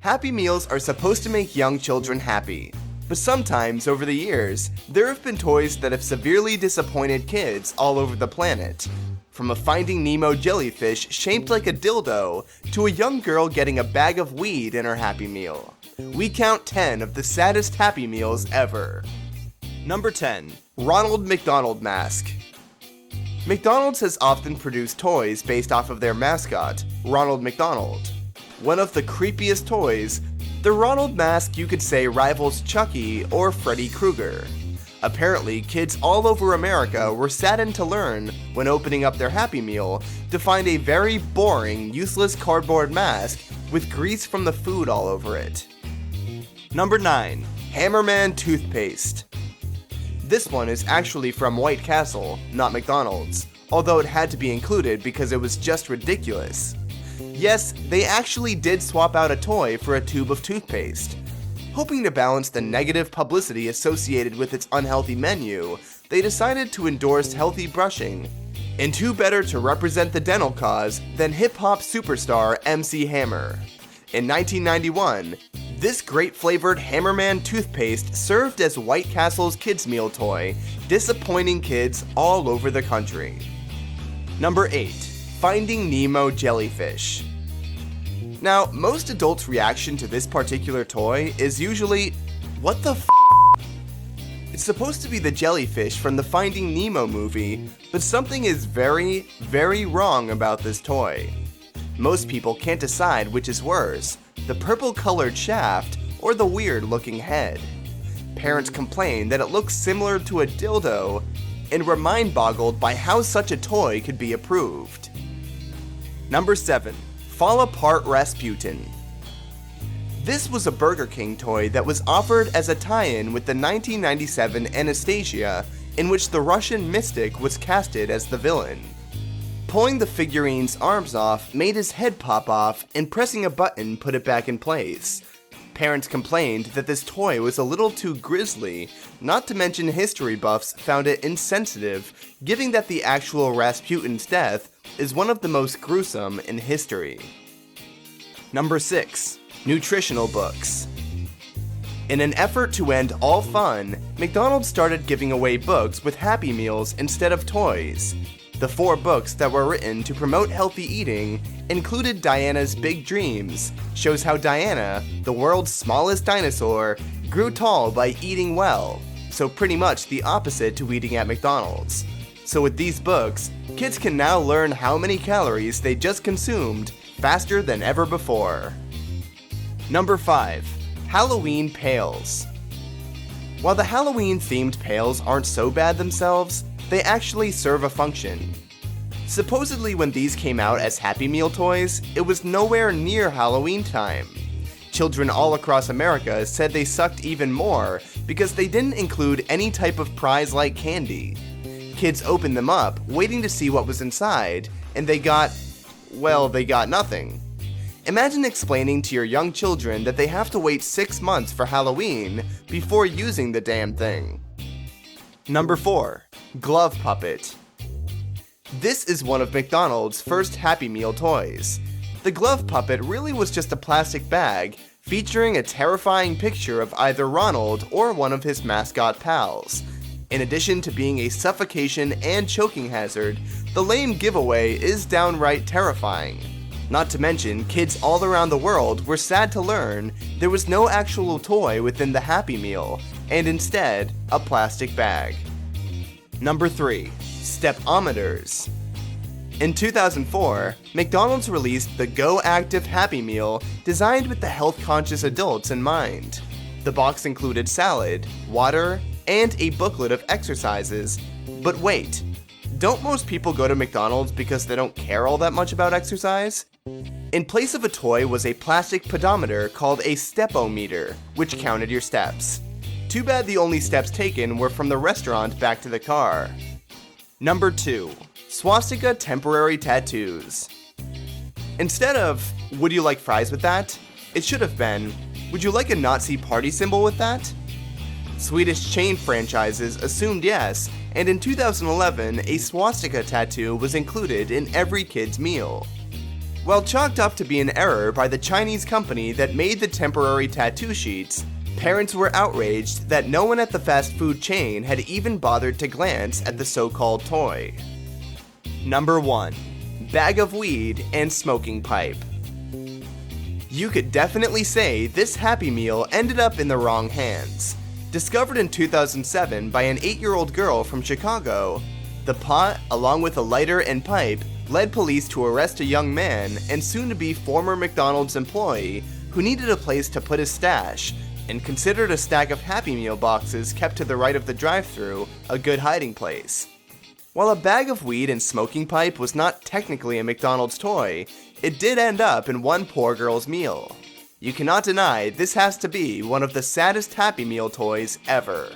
Happy Meals are supposed to make young children happy, but sometimes over the years, there have been toys that have severely disappointed kids all over the planet. From a Finding Nemo jellyfish shaped like a dildo to a young girl getting a bag of weed in her Happy Meal. We count 10 of the saddest Happy Meals ever. Number 10. Ronald McDonald Mask. McDonald's has often produced toys based off of their mascot, Ronald McDonald. One of the creepiest toys, the Ronald mask you could say rivals Chucky or Freddy Krueger. Apparently, kids all over America were saddened to learn, when opening up their Happy Meal, to find a very boring, useless cardboard mask with grease from the food all over it. Number 9. Hammerman Toothpaste. This one is actually from White Castle, not McDonald's, although it had to be included because it was just ridiculous. Yes, they actually did swap out a toy for a tube of toothpaste. Hoping to balance the negative publicity associated with its unhealthy menu, they decided to endorse healthy brushing. And who better to represent the dental cause than hip-hop superstar MC Hammer. In 1991, this great-flavored Hammerman toothpaste served as White Castle's kids' meal toy, disappointing kids all over the country. Number 8. Finding Nemo Jellyfish. Now, most adults' reaction to this particular toy is usually, what the f***? It's supposed to be the jellyfish from the Finding Nemo movie, but something is very, very wrong about this toy. Most people can't decide which is worse, the purple-colored shaft or the weird-looking head. Parents complain that it looks similar to a dildo and were mind-boggled by how such a toy could be approved. Number 7. Fall Apart Rasputin. This was a Burger King toy that was offered as a tie-in with the 1997 Anastasia, in which the Russian mystic was casted as the villain. Pulling the figurine's arms off made his head pop off, and pressing a button put it back in place. Parents complained that this toy was a little too grisly, not to mention history buffs found it insensitive, given that the actual Rasputin's death is one of the most gruesome in history. Number 6. Nutritional Books. In an effort to end all fun, McDonald's started giving away books with Happy Meals instead of toys. The 4 books that were written to promote healthy eating included Diana's Big Dreams, shows how Diana, the world's smallest dinosaur, grew tall by eating well, so pretty much the opposite to eating at McDonald's. So with these books, kids can now learn how many calories they just consumed faster than ever before. Number 5. Halloween Pails. While the Halloween-themed pails aren't so bad themselves, they actually serve a function. Supposedly when these came out as Happy Meal toys, it was nowhere near Halloween time. Children all across America said they sucked even more because they didn't include any type of prize-like candy. Kids opened them up, waiting to see what was inside, and they got nothing. Imagine explaining to your young children that they have to wait 6 months for Halloween before using the damn thing. Number 4. Glove Puppet. This is one of McDonald's first Happy Meal toys. The Glove Puppet really was just a plastic bag featuring a terrifying picture of either Ronald or one of his mascot pals. In addition to being a suffocation and choking hazard, the lame giveaway is downright terrifying. Not to mention, kids all around the world were sad to learn there was no actual toy within the Happy Meal, and instead, a plastic bag. Number 3. Stepometers. In 2004, McDonald's released the Go Active Happy Meal designed with the health-conscious adults in mind. The box included salad, water, and a booklet of exercises. But wait, don't most people go to McDonald's because they don't care all that much about exercise? In place of a toy was a plastic pedometer called a stepometer, which counted your steps. Too bad the only steps taken were from the restaurant back to the car. Number 2. Swastika Temporary Tattoos. Instead of, would you like fries with that? It should have been, would you like a Nazi party symbol with that? Swedish chain franchises assumed yes, and in 2011, a swastika tattoo was included in every kid's meal. While chalked up to be an error by the Chinese company that made the temporary tattoo sheets, parents were outraged that no one at the fast food chain had even bothered to glance at the so-called toy. Number 1. Bag of weed and smoking pipe. You could definitely say this Happy Meal ended up in the wrong hands. Discovered in 2007 by an 8-year-old girl from Chicago, the pot, along with a lighter and pipe, led police to arrest a young man and soon-to-be former McDonald's employee who needed a place to put his stash and considered a stack of Happy Meal boxes kept to the right of the drive-thru a good hiding place. While a bag of weed and smoking pipe was not technically a McDonald's toy, it did end up in one poor girl's meal. You cannot deny this has to be one of the saddest Happy Meal toys ever.